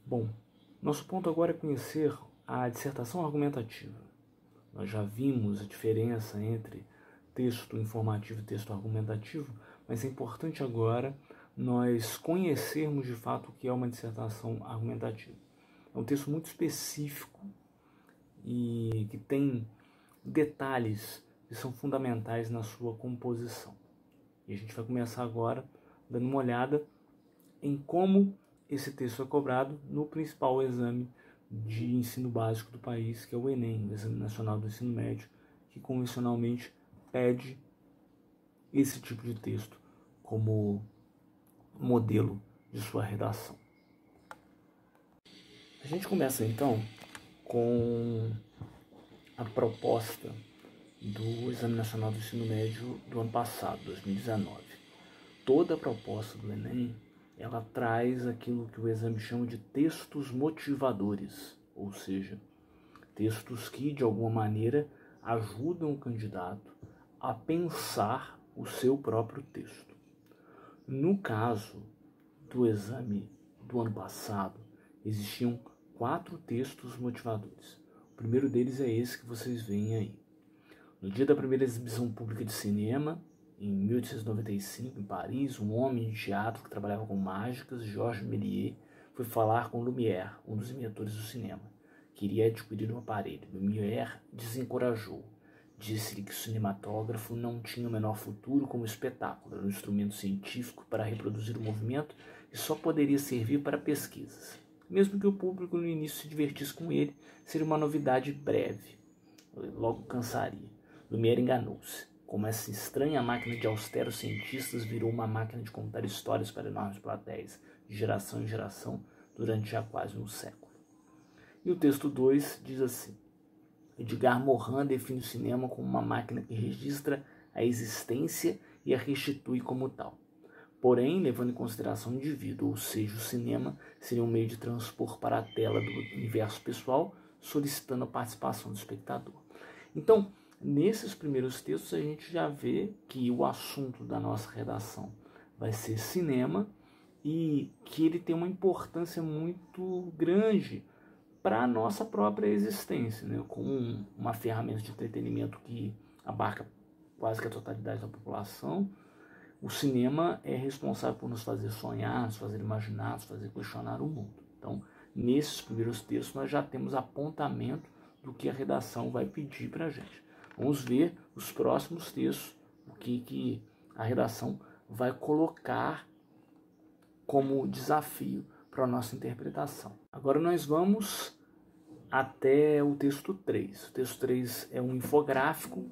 Bom, nosso ponto agora é conhecer a dissertação argumentativa. Nós já vimos a diferença entre texto informativo e texto argumentativo, mas é importante agora nós conhecermos de fato o que é uma dissertação argumentativa. É um texto muito específico e que tem detalhes que são fundamentais na sua composição. E a gente vai começar agora dando uma olhada em como esse texto é cobrado no principal exame de ensino básico do país, que é o Enem, o Exame Nacional do Ensino Médio, que convencionalmente pede esse tipo de texto como modelo de sua redação. A gente começa então com a proposta do Exame Nacional do Ensino Médio do ano passado, 2019. Toda a proposta do Enem, ela traz aquilo que o exame chama de textos motivadores, ou seja, textos que, de alguma maneira, ajudam o candidato a pensar o seu próprio texto. No caso do exame do ano passado, existiam 4 textos motivadores. O primeiro deles é esse que vocês veem aí. No dia da primeira exibição pública de cinema, em 1895, em Paris, um homem de teatro que trabalhava com mágicas, Georges Méliès, foi falar com Lumière, um dos inventores do cinema. Queria adquirir um aparelho. Lumière desencorajou. Disse-lhe que o cinematógrafo não tinha o menor futuro como espetáculo. Era um instrumento científico para reproduzir o movimento e só poderia servir para pesquisas. Mesmo que o público no início se divertisse com ele, seria uma novidade breve. Logo cansaria. Lumière enganou-se. Como essa estranha máquina de austeros cientistas virou uma máquina de contar histórias para enormes plateias, de geração em geração, durante já quase um século. E o texto 2 diz assim: Edgar Morin define o cinema como uma máquina que registra a existência e a restitui como tal. Porém, levando em consideração o indivíduo, ou seja, o cinema, seria um meio de transpor para a tela do universo pessoal, solicitando a participação do espectador. Então, nesses primeiros textos, a gente já vê que o assunto da nossa redação vai ser cinema e que ele tem uma importância muito grande para a nossa própria existência, né? Com uma ferramenta de entretenimento que abarca quase que a totalidade da população. O cinema é responsável por nos fazer sonhar, nos fazer imaginar, nos fazer questionar o mundo. Então, nesses primeiros textos, nós já temos apontamento do que a redação vai pedir para a gente. Vamos ver os próximos textos, o que a redação vai colocar como desafio para a nossa interpretação. Agora nós vamos até o texto 3. O texto 3 é um infográfico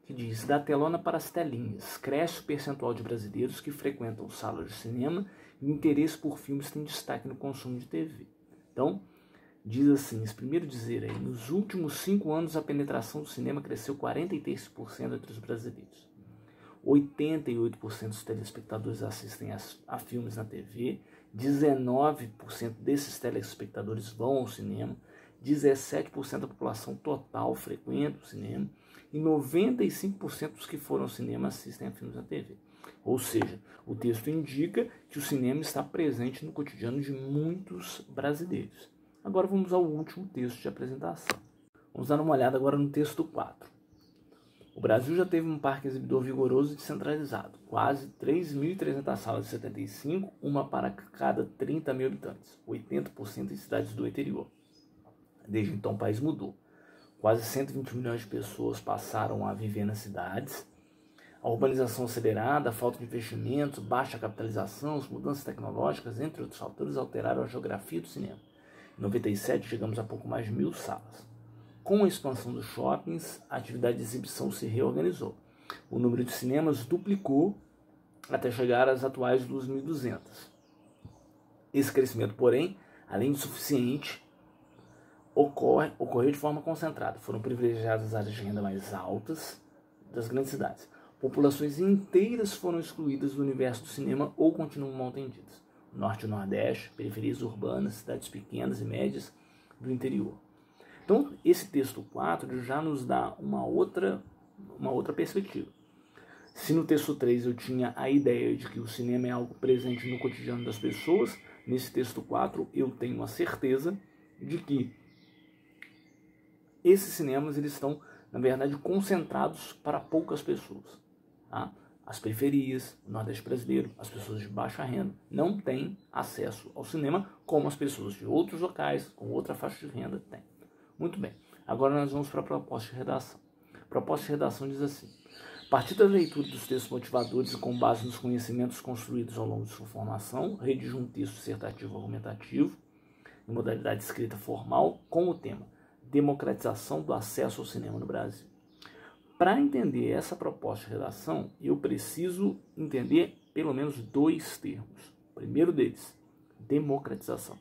que diz: da telona para as telinhas, cresce o percentual de brasileiros que frequentam salas de cinema e o interesse por filmes tem destaque no consumo de TV. Então, diz assim, esse primeiro dizer aí: nos últimos 5 anos a penetração do cinema cresceu 43% entre os brasileiros. 88% dos telespectadores assistem a filmes na TV, 19% desses telespectadores vão ao cinema, 17% da população total frequenta o cinema e 95% dos que foram ao cinema assistem a filmes na TV. Ou seja, o texto indica que o cinema está presente no cotidiano de muitos brasileiros. Agora vamos ao último texto de apresentação. Vamos dar uma olhada agora no texto 4. O Brasil já teve um parque exibidor vigoroso e descentralizado, quase 3.300 salas de 75, uma para cada 30 mil habitantes, 80% em cidades do interior. Desde então o país mudou. Quase 120 milhões de pessoas passaram a viver nas cidades. A urbanização acelerada, a falta de investimentos, baixa capitalização, as mudanças tecnológicas, entre outros fatores, alteraram a geografia do cinema. Em 97 chegamos a pouco mais de 1.000 salas. Com a expansão dos shoppings, a atividade de exibição se reorganizou. O número de cinemas duplicou até chegar às atuais 2.200. Esse crescimento, porém, além de suficiente, ocorreu de forma concentrada. Foram privilegiadas as áreas de renda mais altas das grandes cidades. Populações inteiras foram excluídas do universo do cinema ou continuam mal atendidas. Norte e Nordeste, periferias urbanas, cidades pequenas e médias do interior. Então, esse texto 4 já nos dá uma outra perspectiva. Se no texto 3 eu tinha a ideia de que o cinema é algo presente no cotidiano das pessoas, Nesse texto 4, eu tenho a certeza de que esses cinemas eles estão, na verdade, concentrados para poucas pessoas. Tá? As periferias, o Nordeste brasileiro, as pessoas de baixa renda não têm acesso ao cinema como as pessoas de outros locais, com outra faixa de renda, têm. Muito bem, agora nós vamos para a proposta de redação. A proposta de redação diz assim: a partir da leitura dos textos motivadores e com base nos conhecimentos construídos ao longo de sua formação, redige um texto dissertativo argumentativo, em modalidade escrita formal, com o tema Democratização do acesso ao cinema no Brasil. Para entender essa proposta de redação, eu preciso entender pelo menos 2 termos. O primeiro deles, democratização.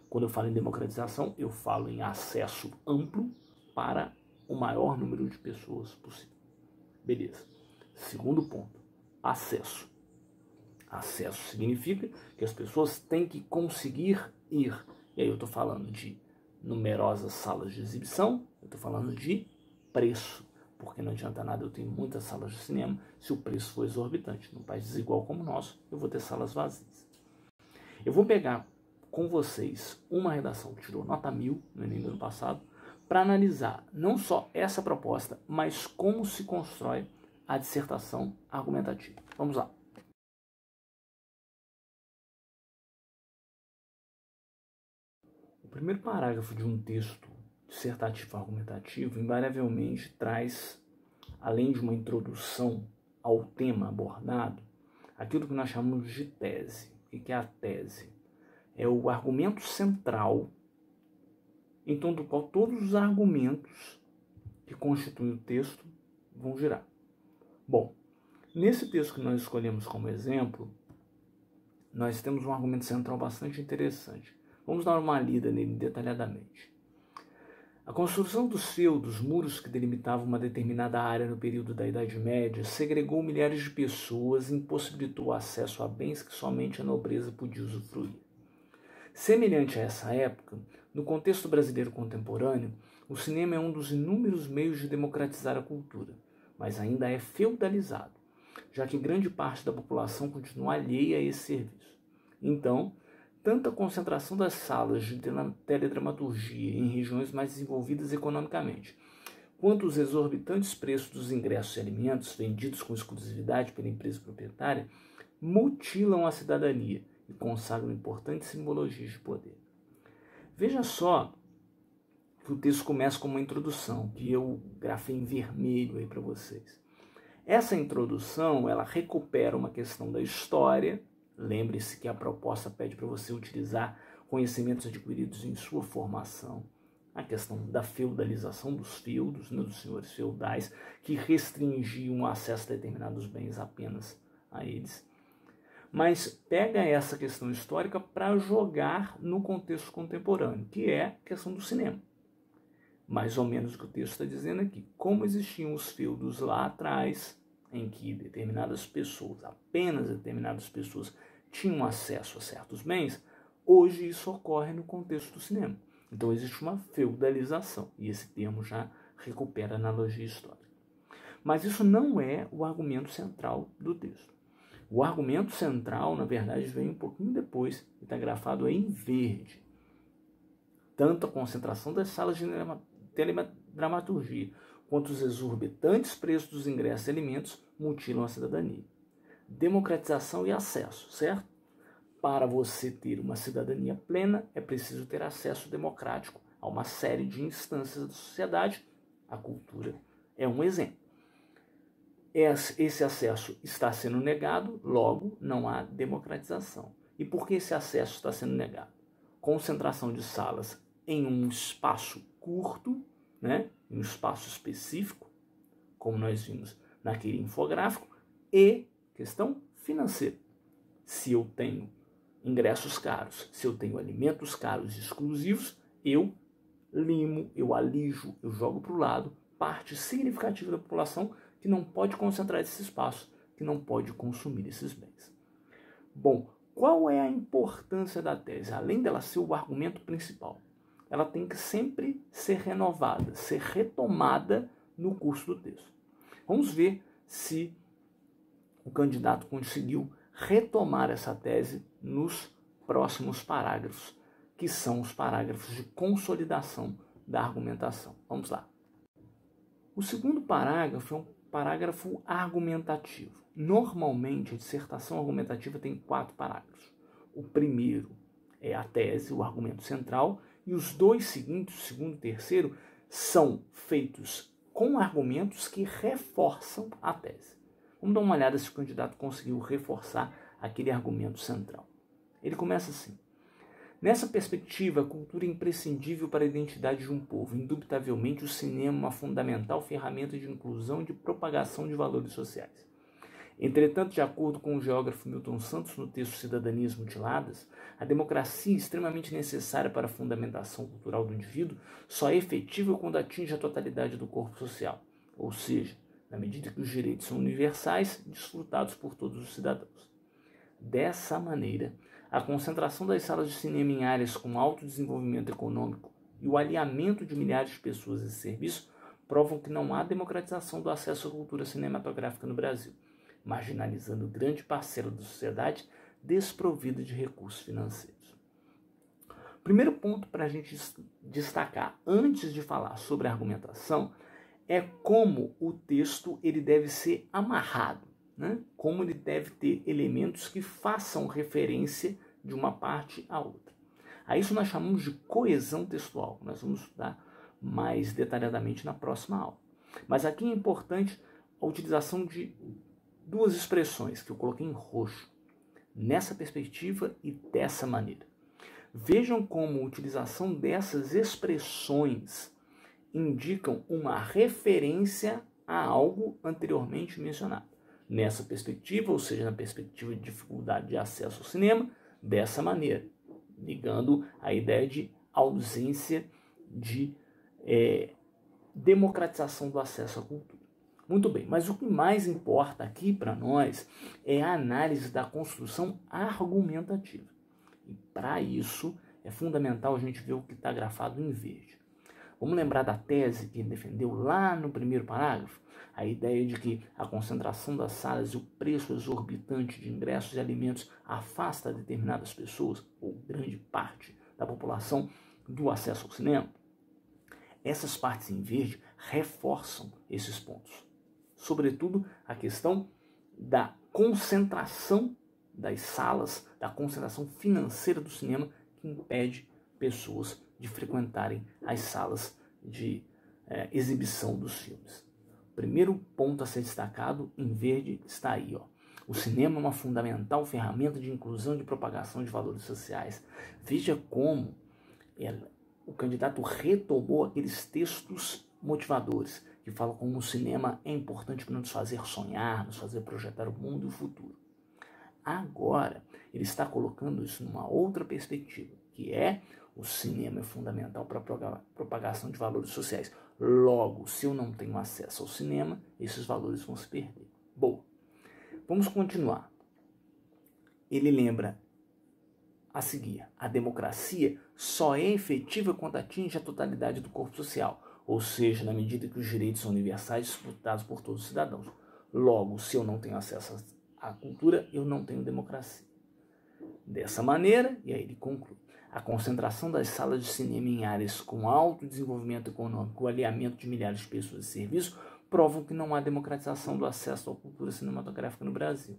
Quando eu falo em democratização, eu falo em acesso amplo para o maior número de pessoas possível. Beleza. Segundo ponto, acesso. Acesso significa que as pessoas têm que conseguir ir. E aí eu estou falando de numerosas salas de exibição, eu estou falando de preço. Porque não adianta nada eu ter muitas salas de cinema se o preço for exorbitante. Num país desigual como o nosso, eu vou ter salas vazias. Eu vou pegar com vocês uma redação que tirou nota 1000 no Enem do ano passado, para analisar não só essa proposta, mas como se constrói a dissertação argumentativa. Vamos lá. O primeiro parágrafo de um texto dissertativo argumentativo invariavelmente traz, além de uma introdução ao tema abordado, aquilo que nós chamamos de tese. O que é a tese? É o argumento central em torno do qual todos os argumentos que constituem o texto vão girar. Bom, nesse texto que nós escolhemos como exemplo, nós temos um argumento central bastante interessante. Vamos dar uma lida nele detalhadamente. A construção dos feudos, muros que delimitavam uma determinada área no período da Idade Média, segregou milhares de pessoas e impossibilitou o acesso a bens que somente a nobreza podia usufruir. Semelhante a essa época, no contexto brasileiro contemporâneo, o cinema é um dos inúmeros meios de democratizar a cultura, mas ainda é feudalizado, já que grande parte da população continua alheia a esse serviço. Então, tanto a concentração das salas de teledramaturgia em regiões mais desenvolvidas economicamente, quanto os exorbitantes preços dos ingressos e alimentos vendidos com exclusividade pela empresa proprietária mutilam a cidadania e consagram importantes simbologias de poder. Veja só que o texto começa com uma introdução, que eu grafei em vermelho aí para vocês. Essa introdução, ela recupera uma questão da história. Lembre-se que a proposta pede para você utilizar conhecimentos adquiridos em sua formação. A questão da feudalização dos feudos, né, dos senhores feudais, que restringiam o acesso a determinados bens apenas a eles. Mas pega essa questão histórica para jogar no contexto contemporâneo, que é a questão do cinema. Mais ou menos o que o texto está dizendo aqui. Como existiam os feudos lá atrás, em que determinadas pessoas, apenas determinadas pessoas, tinham acesso a certos bens, hoje isso ocorre no contexto do cinema. Então existe uma feudalização, e esse termo já recupera a analogia histórica. Mas isso não é o argumento central do texto. O argumento central, na verdade, vem um pouquinho depois, e está grafado aí em verde. Tanto a concentração das salas de teledramaturgia, quanto os exorbitantes preços dos ingressos e alimentos mutilam a cidadania. Democratização e acesso, certo? Para você ter uma cidadania plena, é preciso ter acesso democrático a uma série de instâncias da sociedade. A cultura é um exemplo. Esse acesso está sendo negado, logo não há democratização. E por que esse acesso está sendo negado? Concentração de salas em um espaço curto, né? Em um espaço específico, como nós vimos naquele infográfico, e questão financeira. Se eu tenho ingressos caros, se eu tenho alimentos caros e exclusivos, eu limo, eu alijo, eu jogo para o lado parte significativa da população que não pode concentrar esse espaço, que não pode consumir esses bens. Bom, qual é a importância da tese? Além dela ser o argumento principal, ela tem que sempre ser renovada, ser retomada no curso do texto. Vamos ver se o candidato conseguiu retomar essa tese nos próximos parágrafos, que são os parágrafos de consolidação da argumentação. Vamos lá. O segundo parágrafo é um parágrafo argumentativo. Normalmente, a dissertação argumentativa tem 4 parágrafos. O primeiro é a tese, o argumento central, e os 2 seguintes, o segundo e o terceiro, são feitos com argumentos que reforçam a tese. Vamos dar uma olhada se o candidato conseguiu reforçar aquele argumento central. Ele começa assim: nessa perspectiva, a cultura é imprescindível para a identidade de um povo. Indubitavelmente, o cinema é uma fundamental ferramenta de inclusão e de propagação de valores sociais. Entretanto, de acordo com o geógrafo Milton Santos, no texto Cidadanias Mutiladas, a democracia, extremamente necessária para a fundamentação cultural do indivíduo, só é efetiva quando atinge a totalidade do corpo social, ou seja, na medida que os direitos são universais, desfrutados por todos os cidadãos. Dessa maneira, a concentração das salas de cinema em áreas com alto desenvolvimento econômico e o alinhamento de milhares de pessoas e serviços provam que não há democratização do acesso à cultura cinematográfica no Brasil, marginalizando grande parcela da sociedade desprovida de recursos financeiros. O primeiro ponto para a gente destacar, antes de falar sobre a argumentação, é como o texto ele deve ser amarrado, né? Como ele deve ter elementos que façam referência de uma parte à outra. A isso nós chamamos de coesão textual. Nós vamos estudar mais detalhadamente na próxima aula. Mas aqui é importante a utilização de 2 expressões que eu coloquei em roxo, nessa perspectiva e dessa maneira. Vejam como a utilização dessas expressões indicam uma referência a algo anteriormente mencionado. Nessa perspectiva, ou seja, na perspectiva de dificuldade de acesso ao cinema, dessa maneira, ligando a ideia de ausência de democratização do acesso à cultura. Muito bem, mas o que mais importa aqui para nós é a análise da construção argumentativa. E para isso é fundamental a gente ver o que está grafado em verde. Vamos lembrar da tese que ele defendeu lá no primeiro parágrafo? A ideia de que a concentração das salas e o preço exorbitante de ingressos e alimentos afasta determinadas pessoas, ou grande parte da população, do acesso ao cinema. Essas partes em verde reforçam esses pontos. Sobretudo a questão da concentração das salas, da concentração financeira do cinema, que impede pessoas de frequentarem as salas de exibição dos filmes. O primeiro ponto a ser destacado em verde está aí, ó. O cinema é uma fundamental ferramenta de inclusão e de propagação de valores sociais. Veja como o candidato retomou aqueles textos motivadores que falam como o cinema é importante para nos fazer sonhar, nos fazer projetar o mundo e o futuro. Agora, ele está colocando isso numa outra perspectiva, que é o cinema é fundamental para a propagação de valores sociais. Logo, se eu não tenho acesso ao cinema, esses valores vão se perder. Boa. Vamos continuar. Ele lembra a seguir: a democracia só é efetiva quando atinge a totalidade do corpo social, ou seja, na medida que os direitos são universais disputados por todos os cidadãos. Logo, se eu não tenho acesso à cultura, eu não tenho democracia. Dessa maneira, e aí ele conclui, a concentração das salas de cinema em áreas com alto desenvolvimento econômico, o alinhamento de milhares de pessoas e serviços, provam que não há democratização do acesso à cultura cinematográfica no Brasil.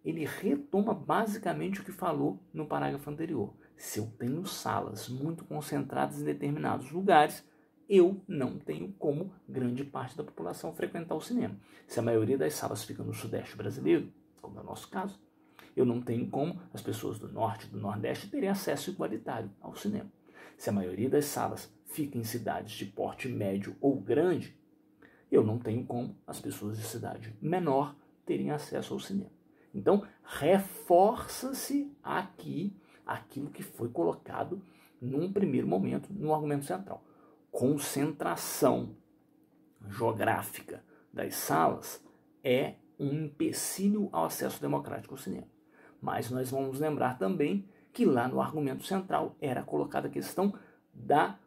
Ele retoma basicamente o que falou no parágrafo anterior. Se eu tenho salas muito concentradas em determinados lugares, eu não tenho como grande parte da população frequentar o cinema. Se a maioria das salas fica no Sudeste brasileiro, como é o nosso caso, eu não tenho como as pessoas do Norte e do Nordeste terem acesso igualitário ao cinema. Se a maioria das salas fica em cidades de porte médio ou grande, eu não tenho como as pessoas de cidade menor terem acesso ao cinema. Então, reforça-se aqui aquilo que foi colocado num primeiro momento no argumento central. Concentração geográfica das salas é um empecilho ao acesso democrático ao cinema. Mas nós vamos lembrar também que lá no argumento central era colocada a questão da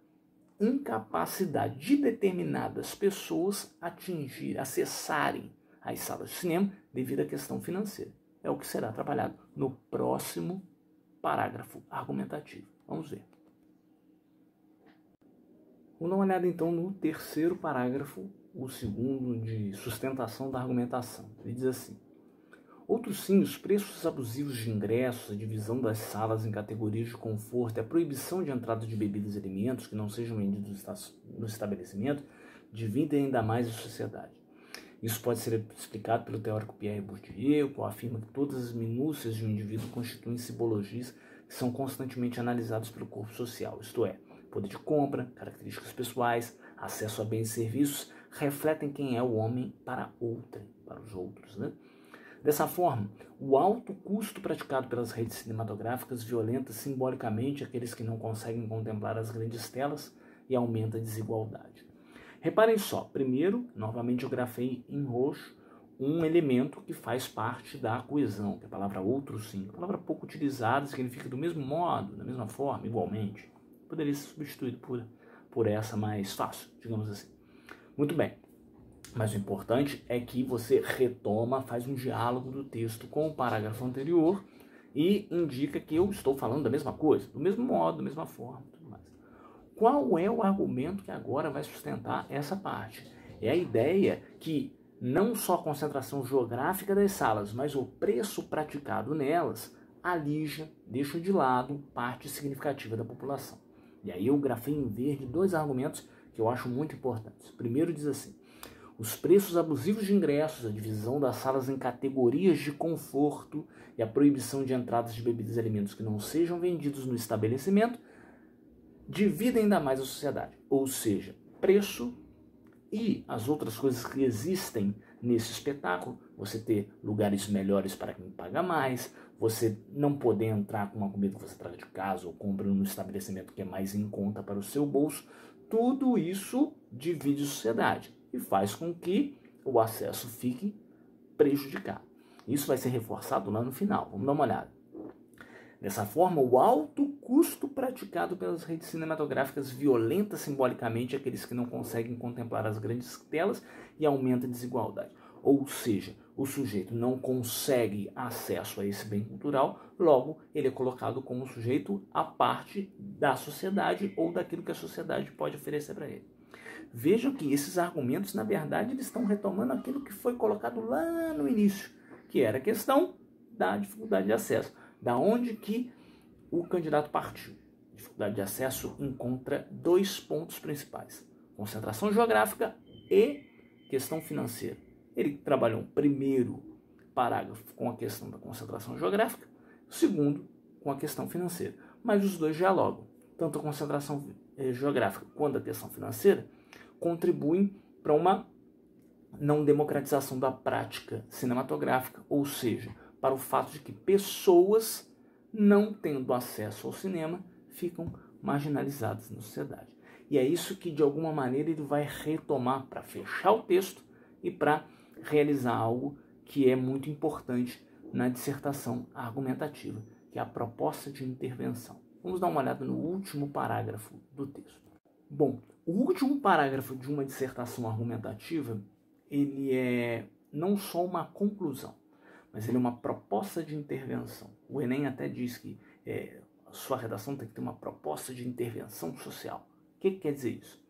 incapacidade de determinadas pessoas acessarem as salas de cinema devido à questão financeira. É o que será trabalhado no próximo parágrafo argumentativo. Vamos ver. Vamos dar uma olhada então no terceiro parágrafo, o segundo de sustentação da argumentação. Ele diz assim: outro sim, os preços abusivos de ingressos, a divisão das salas em categorias de conforto e a proibição de entrada de bebidas e alimentos que não sejam vendidos no estabelecimento dividem ainda mais a sociedade. Isso pode ser explicado pelo teórico Pierre Bourdieu, que afirma que todas as minúcias de um indivíduo constituem simbologias que são constantemente analisadas pelo corpo social, isto é, poder de compra, características pessoais, acesso a bens e serviços, refletem quem é o homem para outrem, para os outros, né? Dessa forma, o alto custo praticado pelas redes cinematográficas violenta simbolicamente aqueles que não conseguem contemplar as grandes telas e aumenta a desigualdade. Reparem só, primeiro, novamente eu grafei em roxo um elemento que faz parte da coesão, que é a palavra outro sim, a palavra pouco utilizada, significa do mesmo modo, da mesma forma, igualmente. Poderia ser substituído por essa mais fácil, digamos assim. Muito bem. Mas o importante é que você retoma, faz um diálogo do texto com o parágrafo anterior e indica que eu estou falando da mesma coisa, do mesmo modo, da mesma forma, tudo mais. Qual é o argumento que agora vai sustentar essa parte? É a ideia que não só a concentração geográfica das salas, mas o preço praticado nelas alija, deixa de lado parte significativa da população. E aí eu grafei em verde dois argumentos que eu acho muito importantes. O primeiro diz assim: os preços abusivos de ingressos, a divisão das salas em categorias de conforto e a proibição de entradas de bebidas e alimentos que não sejam vendidos no estabelecimento dividem ainda mais a sociedade. Ou seja, preço e as outras coisas que existem nesse espetáculo, você ter lugares melhores para quem paga mais, você não poder entrar com uma comida que você traz de casa ou compra no estabelecimento que é mais em conta para o seu bolso, tudo isso divide a sociedade e faz com que o acesso fique prejudicado. Isso vai ser reforçado lá no final. Vamos dar uma olhada. Dessa forma, o alto custo praticado pelas redes cinematográficas violenta simbolicamente aqueles que não conseguem contemplar as grandes telas e aumenta a desigualdade. Ou seja, o sujeito não consegue acesso a esse bem cultural, logo ele é colocado como sujeito à parte da sociedade ou daquilo que a sociedade pode oferecer para ele. Vejam que esses argumentos, na verdade, eles estão retomando aquilo que foi colocado lá no início, que era a questão da dificuldade de acesso. Da onde que o candidato partiu? Dificuldade de acesso encontra dois pontos principais: concentração geográfica e questão financeira. Ele trabalhou o primeiro parágrafo com a questão da concentração geográfica, o segundo com a questão financeira. Mas os dois dialogam. Tanto a concentração geográfica quanto a questão financeira contribuem para uma não democratização da prática cinematográfica, ou seja, para o fato de que pessoas, não tendo acesso ao cinema, ficam marginalizadas na sociedade. E é isso que, de alguma maneira, ele vai retomar para fechar o texto e para realizar algo que é muito importante na dissertação argumentativa, que é a proposta de intervenção. Vamos dar uma olhada no último parágrafo do texto. Bom, o último parágrafo de uma dissertação argumentativa, ele é não só uma conclusão, mas ele é uma proposta de intervenção. O Enem até diz que a sua redação tem que ter uma proposta de intervenção social. O que quer dizer isso?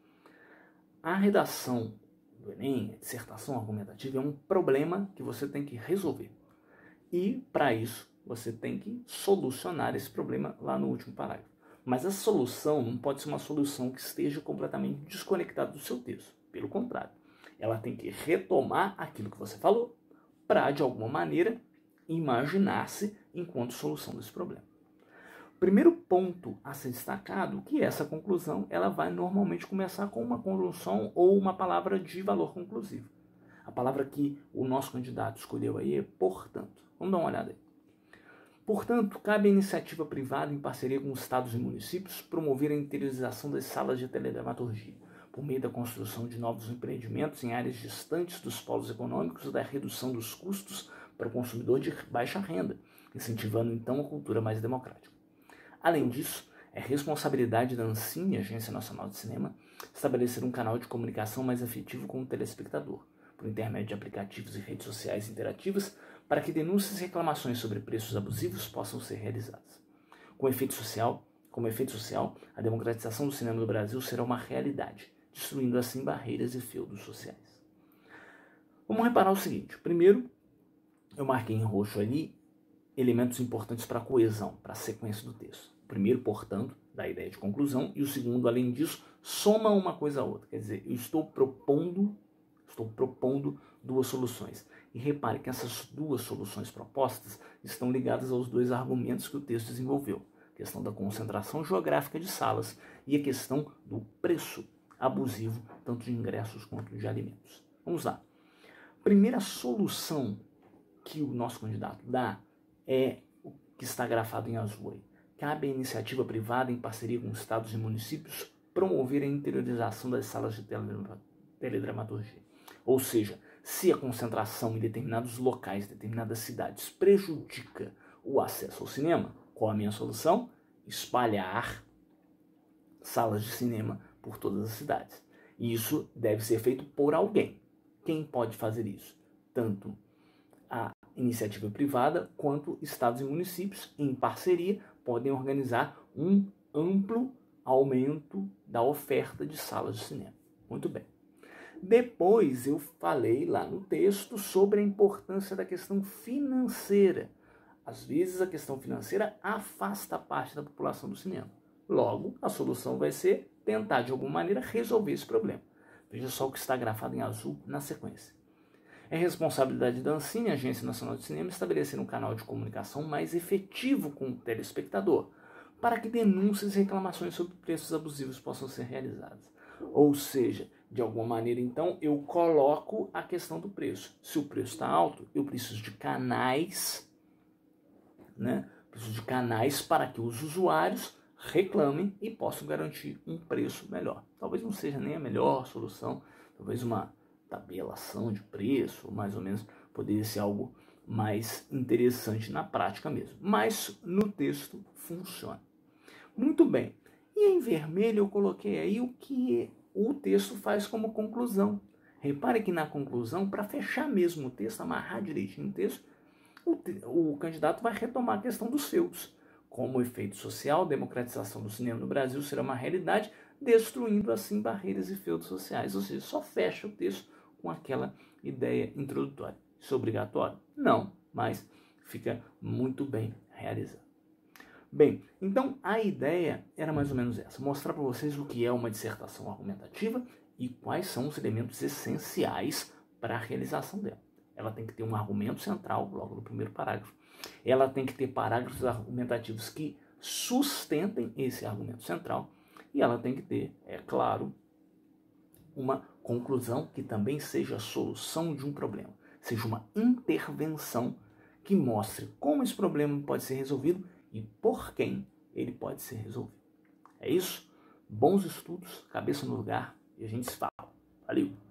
A redação do Enem, a dissertação argumentativa, é um problema que você tem que resolver. E, para isso, você tem que solucionar esse problema lá no último parágrafo. Mas a solução não pode ser uma solução que esteja completamente desconectada do seu texto. Pelo contrário, ela tem que retomar aquilo que você falou, para, de alguma maneira, imaginar-se enquanto solução desse problema. O primeiro ponto a ser destacado, que essa conclusão, ela vai normalmente começar com uma conjunção ou uma palavra de valor conclusivo. A palavra que o nosso candidato escolheu aí é portanto. Vamos dar uma olhada aí. Portanto, cabe à iniciativa privada, em parceria com os estados e municípios, promover a interiorização das salas de teledramaturgia, por meio da construção de novos empreendimentos em áreas distantes dos polos econômicos e da redução dos custos para o consumidor de baixa renda, incentivando então a cultura mais democrática. Além disso, é responsabilidade da Ancine, Agência Nacional de Cinema, estabelecer um canal de comunicação mais efetivo com o telespectador, por intermédio de aplicativos e redes sociais interativas, para que denúncias e reclamações sobre preços abusivos possam ser realizadas. Como efeito social, a democratização do cinema no Brasil será uma realidade, destruindo assim barreiras e feudos sociais. Vamos reparar o seguinte. Primeiro, eu marquei em roxo ali elementos importantes para a coesão, para a sequência do texto. O primeiro, portanto, da ideia de conclusão, e o segundo, além disso, soma uma coisa a outra. Quer dizer, eu estou propondo duas soluções. E repare que essas duas soluções propostas estão ligadas aos dois argumentos que o texto desenvolveu. A questão da concentração geográfica de salas e a questão do preço abusivo, tanto de ingressos quanto de alimentos. Vamos lá. Primeira solução que o nosso candidato dá é o que está grafado em azul aí. Cabe à iniciativa privada, em parceria com estados e municípios, promover a interiorização das salas de teledramaturgia. Ou seja, se a concentração em determinados locais, determinadas cidades, prejudica o acesso ao cinema, qual a minha solução? Espalhar salas de cinema por todas as cidades. E isso deve ser feito por alguém. Quem pode fazer isso? Tanto a iniciativa privada quanto estados e municípios, em parceria, podem organizar um amplo aumento da oferta de salas de cinema. Muito bem. Depois eu falei lá no texto sobre a importância da questão financeira. Às vezes a questão financeira afasta parte da população do cinema. Logo, a solução vai ser tentar de alguma maneira resolver esse problema. Veja só o que está grafado em azul na sequência. É responsabilidade da Ancine, Agência Nacional de Cinema, estabelecer um canal de comunicação mais efetivo com o telespectador, para que denúncias e reclamações sobre preços abusivos possam ser realizadas. Ou seja, de alguma maneira, então, eu coloco a questão do preço. Se o preço está alto, eu preciso de canais, Preciso de canais para que os usuários reclamem e possam garantir um preço melhor. Talvez não seja nem a melhor solução, talvez uma tabelação de preço, mais ou menos, poderia ser algo mais interessante na prática mesmo. Mas no texto funciona. Muito bem. E em vermelho eu coloquei aí o que o texto faz como conclusão. Repare que na conclusão, para fechar mesmo o texto, amarrar direitinho o texto, o candidato vai retomar a questão dos feudos. Como efeito social, a democratização do cinema no Brasil será uma realidade, destruindo assim barreiras e feudos sociais. Ou seja, só fecha o texto com aquela ideia introdutória. Isso é obrigatório? Não, mas fica muito bem realizado. Bem, então a ideia era mais ou menos essa, mostrar para vocês o que é uma dissertação argumentativa e quais são os elementos essenciais para a realização dela. Ela tem que ter um argumento central, logo no primeiro parágrafo. Ela tem que ter parágrafos argumentativos que sustentem esse argumento central. E ela tem que ter, é claro, uma conclusão que também seja a solução de um problema. Seja uma intervenção que mostre como esse problema pode ser resolvido e por quem ele pode ser resolvido. É isso? Bons estudos, cabeça no lugar e a gente se fala. Valeu!